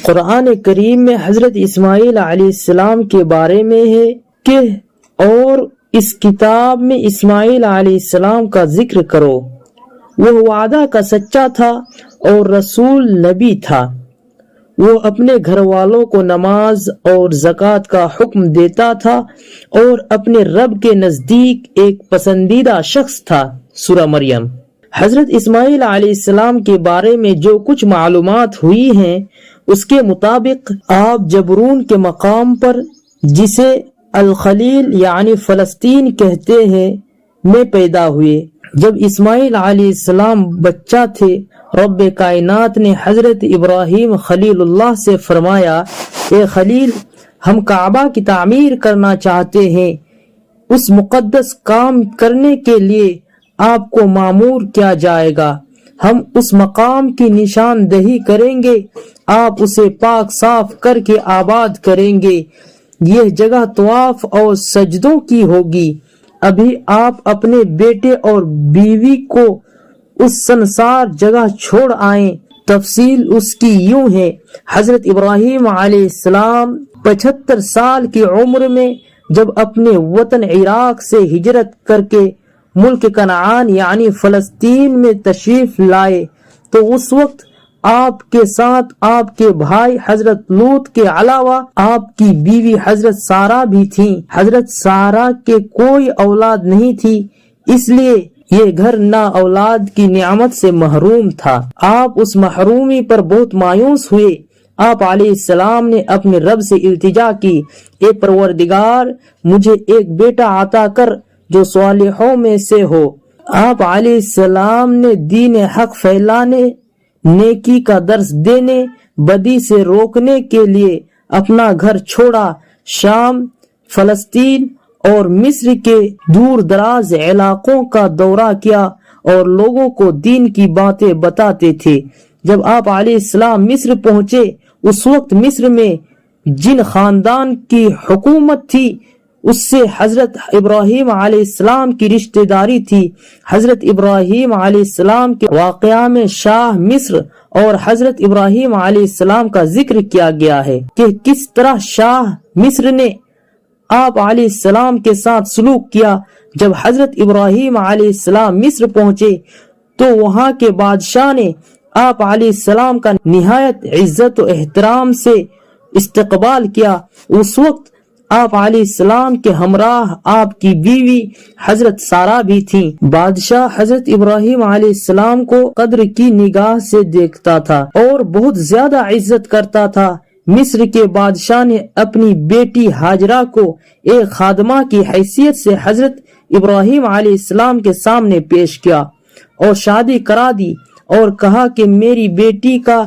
قرآن کریم میں حضرت اسماعیل علیہ السلام کے بارے میں ہے کہ اور اس کتاب میں اسماعیل علیہ السلام کا ذکر کرو، وہ وعدہ کا سچا تھا اور رسول نبی تھا، وہ اپنے گھر والوں کو نماز اور زکوٰۃ کا حکم دیتا تھا اور اپنے رب کے نزدیک ایک پسندیدہ شخص تھا۔ سورہ مریم۔ حضرت اسماعیل علیہ السلام کے بارے میں جو کچھ معلومات ہوئی ہیں اس کے مطابق آپ جبرون کے مقام پر، جسے الخلیل یعنی فلسطین کہتے ہیں، میں پیدا ہوئے۔ جب اسماعیل علیہ السلام بچہ تھے، رب کائنات نے حضرت ابراہیم خلیل اللہ سے فرمایا، اے خلیل، ہم کعبہ کی تعمیر کرنا چاہتے ہیں، اس مقدس کام کرنے کے لیے آپ کو مامور کیا جائے گا، ہم اس مقام کی نشاندہی کریں گے، آپ اسے پاک صاف کر کے آباد کریں گے، یہ جگہ طواف اور سجدوں کی ہوگی، ابھی آپ اپنے بیٹے اور بیوی کو اس سنسار جگہ چھوڑ آئیں۔ تفصیل اس کی یوں ہے، حضرت ابراہیم علیہ السلام 75 سال کی عمر میں جب اپنے وطن عراق سے ہجرت کر کے ملک کنعان یعنی فلسطین میں تشریف لائے تو اس وقت آپ کے ساتھ آپ کے بھائی حضرت لوط کے علاوہ آپ کی بیوی حضرت سارہ بھی تھیں۔ حضرت سارہ کے کوئی اولاد نہیں تھی، اس لیے یہ گھر نا اولاد کی نعمت سے محروم تھا۔ آپ اس محرومی پر بہت مایوس ہوئے۔ آپ علیہ السلام نے اپنے رب سے التجا کی، اے پروردگار، مجھے ایک بیٹا عطا کر جو صالحوں میں سے ہو۔ آپ علیہ السلام نے دین حق پھیلانے، نیکی کا درس دینے، بدی سے روکنے کے لیے اپنا گھر چھوڑا، شام، فلسطین اور مصر کے دور دراز علاقوں کا دورہ کیا اور لوگوں کو دین کی باتیں بتاتے تھے۔ جب آپ علیہ السلام مصر پہنچے، اس وقت مصر میں جن خاندان کی حکومت تھی اس سے حضرت ابراہیم علیہ السلام کی رشتہ داری تھی۔ حضرت ابراہیم علیہ السلام کے واقعہ میں شاہ مصر اور حضرت ابراہیم علیہ السلام کا ذکر کیا گیا ہے کہ کس طرح شاہ مصر نے آپ علیہ السلام کے ساتھ سلوک کیا۔ جب حضرت ابراہیم علیہ السلام مصر پہنچے تو وہاں کے بادشاہ نے آپ علیہ السلام کا نہایت عزت و احترام سے استقبال کیا۔ اس وقت آپ علیہ السلام کے ہمراہ آپ کی بیوی حضرت سارہ بھی تھیں۔ بادشاہ حضرت ابراہیم علیہ السلام کو قدر کی نگاہ سے دیکھتا تھا اور بہت زیادہ عزت کرتا تھا۔ مصر کے بادشاہ نے اپنی بیٹی ہاجرہ کو ایک خادمہ کی حیثیت سے حضرت ابراہیم علیہ السلام کے سامنے پیش کیا اور شادی کرا دی اور کہا کہ میری بیٹی کا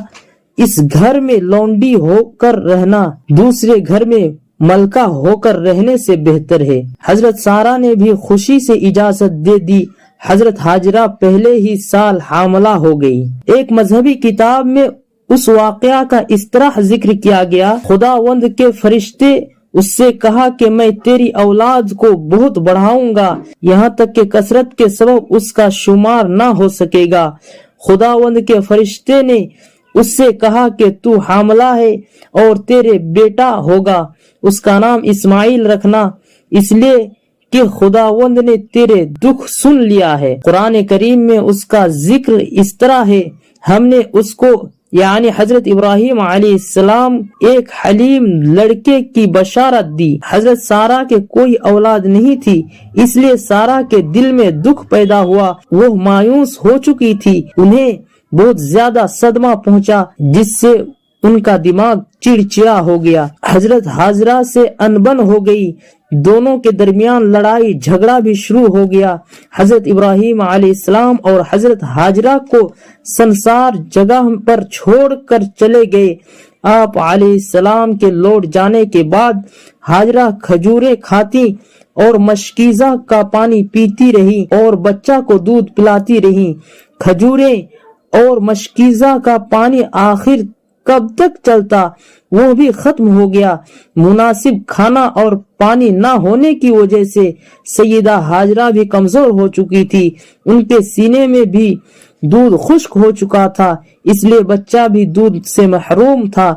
اس گھر میں لونڈی ہو کر رہنا دوسرے گھر میں ملکہ ہو کر رہنے سے بہتر ہے۔ حضرت سارہ نے بھی خوشی سے اجازت دے دی۔ حضرت ہاجرہ پہلے ہی سال حاملہ ہو گئی۔ ایک مذہبی کتاب میں اس واقعہ کا اس طرح ذکر کیا گیا، خداوند کے فرشتے اس سے کہا کہ میں تیری اولاد کو بہت بڑھاؤں گا، یہاں تک کہ کثرت کے سبب اس کا شمار نہ ہو سکے گا۔ خداوند کے فرشتے نے اس سے کہا کہ تو حاملہ ہے اور تیرے بیٹا ہوگا، اس کا نام اسماعیل رکھنا، اس لیے کہ خداوند نے تیرے دکھ سن لیا ہے۔ قرآن کریم میں اس کا ذکر اس طرح ہے، ہم نے اس کو یعنی حضرت ابراہیم علیہ السلام ایک حلیم لڑکے کی بشارت دی۔ حضرت سارہ کے کوئی اولاد نہیں تھی، اس لیے سارہ کے دل میں دکھ پیدا ہوا، وہ مایوس ہو چکی تھی، انہیں بہت زیادہ صدمہ پہنچا جس سے ان کا دماغ چڑچڑا ہو گیا۔ حضرت ہاجرہ سے انبن ہو گئی، دونوں کے درمیان لڑائی جھگڑا بھی شروع ہو گیا۔ حضرت ابراہیم علیہ السلام اور حضرت ہاجرہ کو سنسار جگہ پر چھوڑ کر چلے گئے۔ آپ علیہ السلام کے لوٹ جانے کے بعد ہاجرہ کھجوریں کھاتی اور مشکیزہ کا پانی پیتی رہی اور بچہ کو دودھ پلاتی رہی۔ کھجوریں اور مشکیزہ کا پانی آخر کب تک چلتا؟ وہ بھی ختم ہو گیا۔ مناسب کھانا اور پانی نہ ہونے کی وجہ سے سیدہ ہاجرہ بھی کمزور ہو چکی تھی، ان کے سینے میں بھی دودھ خشک ہو چکا تھا، اس لیے بچہ بھی دودھ سے محروم تھا۔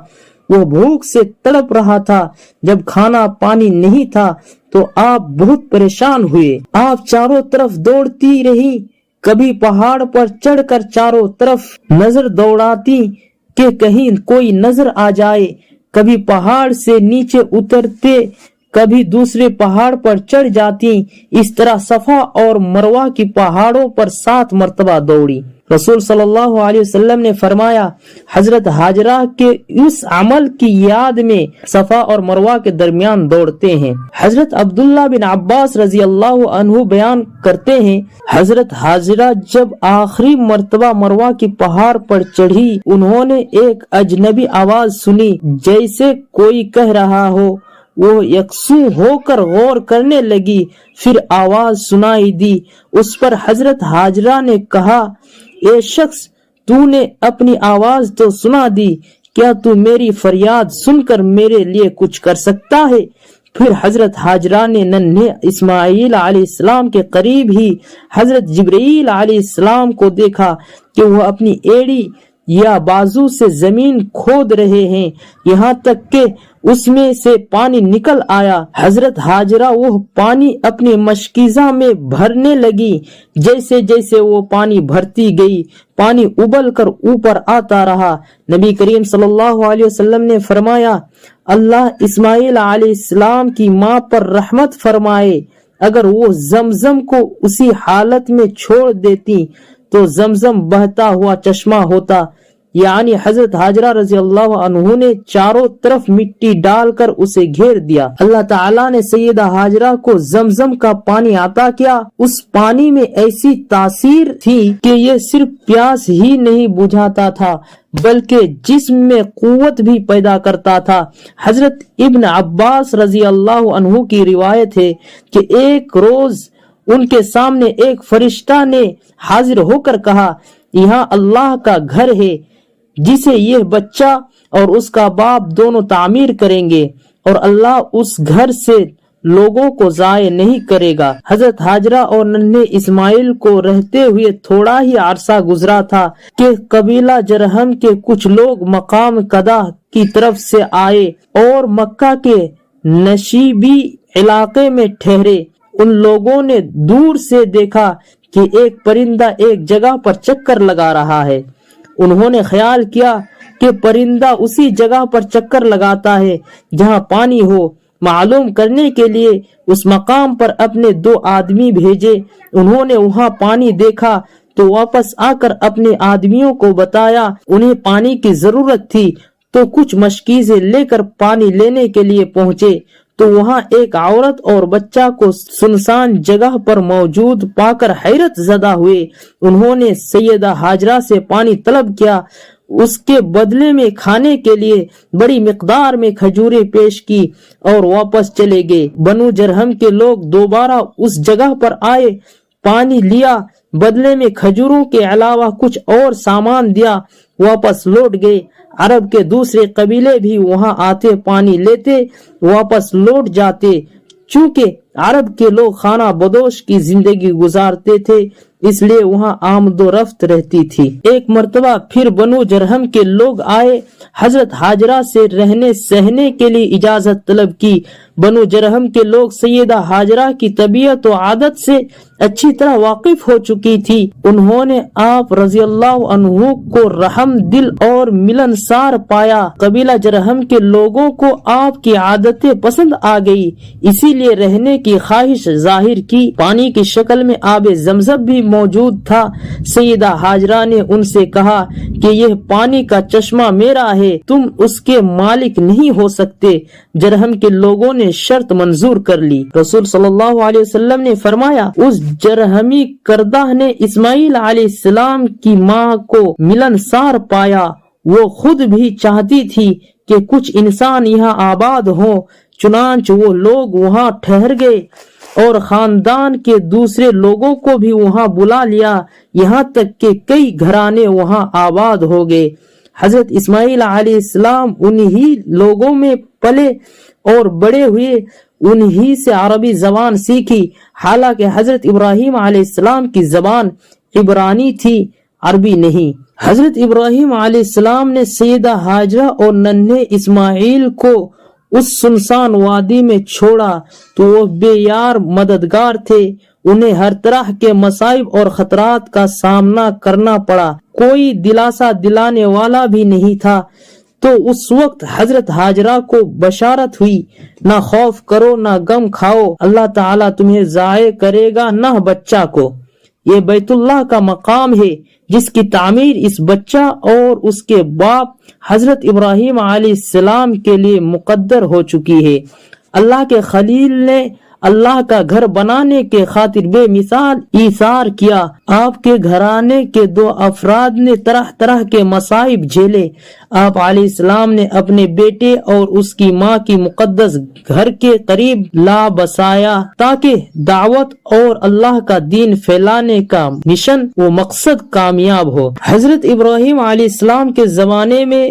وہ بھوک سے تڑپ رہا تھا۔ جب کھانا پانی نہیں تھا تو آپ بہت پریشان ہوئے۔ آپ چاروں طرف دوڑتی رہی، کبھی پہاڑ پر چڑھ کر چاروں طرف نظر دوڑاتی کہ کہیں کوئی نظر آ جائے، کبھی پہاڑ سے نیچے اترتے، کبھی دوسرے پہاڑ پر چڑھ جاتی۔ اس طرح صفا اور مروہ کی پہاڑوں پر 7 مرتبہ دوڑی۔ رسول صلی اللہ علیہ وسلم نے فرمایا، حضرت ہاجرہ کے اس عمل کی یاد میں صفا اور مروہ کے درمیان دوڑتے ہیں۔ حضرت عبداللہ بن عباس رضی اللہ عنہ بیان کرتے ہیں، حضرت ہاجرہ جب آخری مرتبہ مروہ کی پہاڑ پر چڑھی، انہوں نے ایک اجنبی آواز سنی جیسے کوئی کہہ رہا ہو۔ وہ یکسو ہو کر غور کرنے لگی، پھر آواز سنائی دی۔ اس پر حضرت ہاجرہ نے کہا، اے شخص، تو نے اپنی آواز تو سنا دی، کیا تو میری فریاد سن کر میرے لیے کچھ کر سکتا ہے؟ پھر حضرت ہاجرہ نے ننھے اسماعیل علیہ السلام کے قریب ہی حضرت جبرائیل علیہ السلام کو دیکھا کہ وہ اپنی ایڑی یا بازو سے زمین کھود رہے ہیں، یہاں تک کہ اس میں سے پانی نکل آیا۔ حضرت ہاجرہ وہ پانی اپنے مشکیزہ میں بھرنے لگی۔ جیسے جیسے وہ پانی بھرتی گئی، پانی ابل کر اوپر آتا رہا۔ نبی کریم صلی اللہ علیہ وسلم نے فرمایا، اللہ اسماعیل علیہ السلام کی ماں پر رحمت فرمائے، اگر وہ زمزم کو اسی حالت میں چھوڑ دیتی تو زمزم بہتا ہوا چشمہ ہوتا۔ یعنی حضرت ہاجرہ رضی اللہ عنہ نے چاروں طرف مٹی ڈال کر اسے گھیر دیا۔ اللہ تعالیٰ نے سیدہ ہاجرہ کو زمزم کا پانی عطا کیا۔ اس پانی میں ایسی تاثیر تھی کہ یہ صرف پیاس ہی نہیں بجھاتا تھا بلکہ جسم میں قوت بھی پیدا کرتا تھا۔ حضرت ابن عباس رضی اللہ عنہ کی روایت ہے کہ ایک روز ان کے سامنے ایک فرشتہ نے حاضر ہو کر کہا، یہاں اللہ کا گھر ہے جسے یہ بچہ اور اس کا باپ دونوں تعمیر کریں گے، اور اللہ اس گھر سے لوگوں کو ضائع نہیں کرے گا۔ حضرت ہاجرہ اور ننھے اسماعیل کو رہتے ہوئے تھوڑا ہی عرصہ گزرا تھا کہ قبیلہ جرہم کے کچھ لوگ مقام قدہ کی طرف سے آئے اور مکہ کے نشیبی علاقے میں ٹھہرے۔ ان لوگوں نے دور سے دیکھا کہ ایک پرندہ ایک جگہ پر چکر لگا رہا ہے۔ انہوں نے خیال کیا کہ پرندہ اسی جگہ پر چکر لگاتا ہے جہاں پانی ہو۔ معلوم کرنے کے لیے اس مقام پر اپنے 2 آدمی بھیجے۔ انہوں نے وہاں پانی دیکھا تو واپس آ کر اپنے آدمیوں کو بتایا۔ انہیں پانی کی ضرورت تھی تو کچھ مشکیزیں لے کر پانی لینے کے لیے پہنچے تو وہاں ایک عورت اور بچہ کو سنسان جگہ پر موجود پا کر حیرت زدہ ہوئے۔ انہوں نے سیدہ ہاجرہ سے پانی طلب کیا، اس کے بدلے میں کھانے کے لیے بڑی مقدار میں کھجوریں پیش کی اور واپس چلے گئے۔ بنو جرہم کے لوگ دوبارہ اس جگہ پر آئے، پانی لیا، بدلے میں کھجوروں کے علاوہ کچھ اور سامان دیا، واپس لوٹ گئے۔ عرب کے دوسرے قبیلے بھی وہاں آتے، پانی لیتے، واپس لوٹ جاتے۔ چونکہ عرب کے لوگ خانہ بدوش کی زندگی گزارتے تھے، اس لیے وہاں آمد و رفت رہتی تھی۔ ایک مرتبہ پھر بنو جرہم کے لوگ آئے، حضرت ہاجرہ سے رہنے سہنے کے لیے اجازت طلب کی۔ بنو جرہم کے لوگ سیدہ ہاجرہ کی طبیعت و عادت سے اچھی طرح واقف ہو چکی تھی۔ انہوں نے آپ رضی اللہ عنہ کو رحم دل اور ملنسار پایا۔ قبیلہ جرہم کے لوگوں کو آپ کی عادتیں پسند آ گئی، اسی لیے رہنے کی خواہش ظاہر کی۔ پانی کی شکل میں آب زمزم بھی موجود تھا۔ سیدہ ہاجرہ نے ان سے کہا کہ یہ پانی کا چشمہ میرا ہے، تم اس کے مالک نہیں ہو سکتے۔ جرہم کے لوگوں نے شرط منظور کر لی۔ رسول صلی اللہ علیہ وسلم نے فرمایا، اس جرہمی کردہ نے اسماعیل علیہ السلام کی ماں کو ملنسار پایا۔ وہ خود بھی چاہتی تھی کہ کچھ انسان یہاں آباد ہوں، چنانچہ وہ لوگ وہاں ٹھہر گئے اور خاندان کے دوسرے لوگوں کو بھی وہاں بلا لیا، یہاں تک کہ کئی گھرانے وہاں آباد ہو گئے۔ حضرت اسماعیل علیہ السلام انہی لوگوں میں پلے اور بڑے ہوئے، انہی سے عربی زبان سیکھی، حالانکہ حضرت ابراہیم علیہ السلام کی زبان عبرانی تھی، عربی نہیں۔ حضرت ابراہیم علیہ السلام نے سیدہ ہاجرہ اور ننھے اسماعیل کو اس سنسان وادی میں چھوڑا تو وہ بے یار مددگار تھے، انہیں ہر طرح کے مصائب اور خطرات کا سامنا کرنا پڑا، کوئی دلاسا دلانے والا بھی نہیں تھا۔ تو اس وقت حضرت ہاجرہ کو بشارت ہوئی، نہ خوف کرو نہ غم کھاؤ، اللہ تعالیٰ تمہیں ضائع کرے گا نہ بچہ کو۔ یہ بیت اللہ کا مقام ہے جس کی تعمیر اس بچہ اور اس کے باپ حضرت ابراہیم علیہ السلام کے لیے مقدر ہو چکی ہے۔ اللہ کے خلیل نے اللہ کا گھر بنانے کے خاطر بے مثال ایثار کیا۔ آپ کے گھرانے کے 2 افراد نے طرح طرح کے مصائب جھیلے۔ آپ علیہ السلام نے اپنے بیٹے اور اس کی ماں کی مقدس گھر کے قریب لا بسایا تاکہ دعوت اور اللہ کا دین پھیلانے کا مشن و مقصد کامیاب ہو۔ حضرت ابراہیم علیہ السلام کے زمانے میں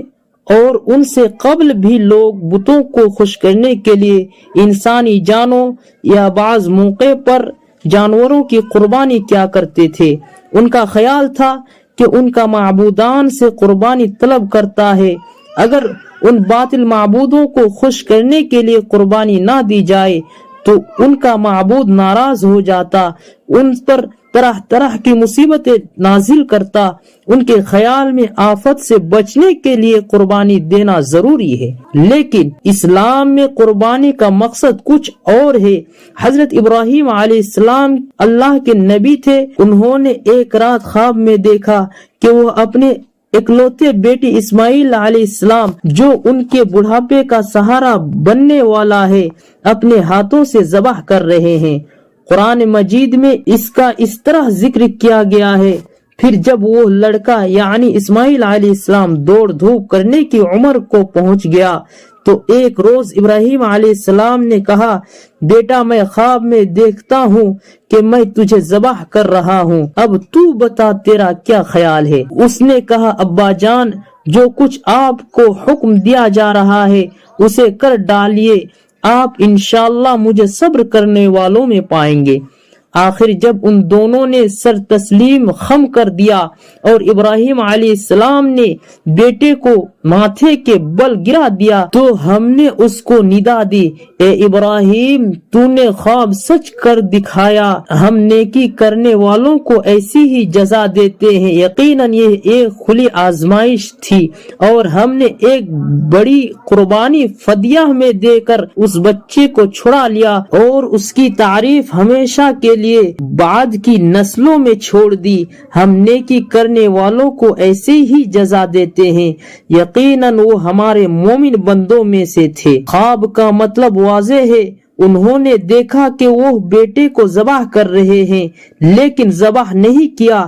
اور ان سے قبل بھی لوگ بتوں کو خوش کرنے کے لیے انسانی جانوں یا بعض موقع پر جانوروں کی قربانی کیا کرتے تھے۔ ان کا خیال تھا کہ ان کا معبودان سے قربانی طلب کرتا ہے، اگر ان باطل معبودوں کو خوش کرنے کے لیے قربانی نہ دی جائے تو ان کا معبود ناراض ہو جاتا، ان پر طرح طرح کی مصیبتیں نازل کرتا۔ ان کے خیال میں آفت سے بچنے کے لیے قربانی دینا ضروری ہے، لیکن اسلام میں قربانی کا مقصد کچھ اور ہے۔ حضرت ابراہیم علیہ السلام اللہ کے نبی تھے، انہوں نے ایک رات خواب میں دیکھا کہ وہ اپنے اکلوتے بیٹی اسماعیل علیہ السلام جو ان کے بڑھاپے کا سہارا بننے والا ہے اپنے ہاتھوں سے ذبح کر رہے ہیں۔ قرآن مجید میں اس کا اس طرح ذکر کیا گیا ہے، پھر جب وہ لڑکا یعنی اسماعیل علیہ السلام دوڑ دھوپ کرنے کی عمر کو پہنچ گیا تو ایک روز ابراہیم علیہ السلام نے کہا، بیٹا میں خواب میں دیکھتا ہوں کہ میں تجھے ذبح کر رہا ہوں، اب تو بتا تیرا کیا خیال ہے؟ اس نے کہا، ابا جان جو کچھ آپ کو حکم دیا جا رہا ہے اسے کر ڈالیے، آپ انشاءاللہ مجھے صبر کرنے والوں میں پائیں گے۔ آخر جب ان دونوں نے سر تسلیم خم کر دیا اور ابراہیم علیہ السلام نے بیٹے کو ماتھے کے بل گرا دیا تو ہم نے اس کو ندا دی، اے ابراہیم تو نے خواب سچ کر دکھایا، ہم نیکی کرنے والوں کو ایسی ہی جزا دیتے ہیں، یقیناً یہ ایک کھلی آزمائش تھی اور ہم نے ایک بڑی قربانی فدیہ میں دے کر اس بچے کو چھڑا لیا اور اس کی تعریف ہمیشہ کے لیے بعد کی نسلوں میں چھوڑ دی، ہم نیکی کرنے والوں کو ایسے ہی جزا دیتے ہیں، یقیناً وہ ہمارے مومن بندوں میں سے تھے۔ خواب کا مطلب واضح ہے، انہوں نے دیکھا کہ وہ بیٹے کو ذبح کر رہے ہیں لیکن ذبح نہیں کیا۔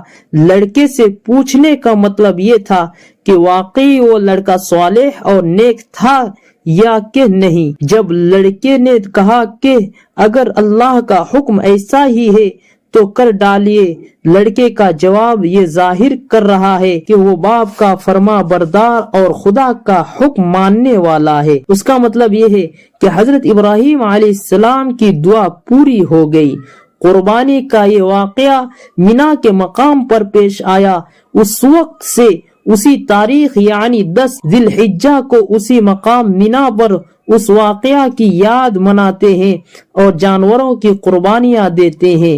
لڑکے سے پوچھنے کا مطلب یہ تھا کہ واقعی وہ لڑکا صالح اور نیک تھا یا کہ نہیں۔ جب لڑکے نے کہا کہ اگر اللہ کا حکم ایسا ہی ہے تو کر ڈالیے، لڑکے کا جواب یہ ظاہر کر رہا ہے کہ وہ باپ کا فرما بردار اور خدا کا حکم ماننے والا ہے۔ اس کا مطلب یہ ہے کہ حضرت ابراہیم علیہ السلام کی دعا پوری ہو گئی۔ قربانی کا یہ واقعہ مینا کے مقام پر پیش آیا، اس وقت سے اسی تاریخ یعنی 10 ذی الحجہ کو اسی مقام مینا پر اس واقعہ کی یاد مناتے ہیں اور جانوروں کی قربانیاں دیتے ہیں۔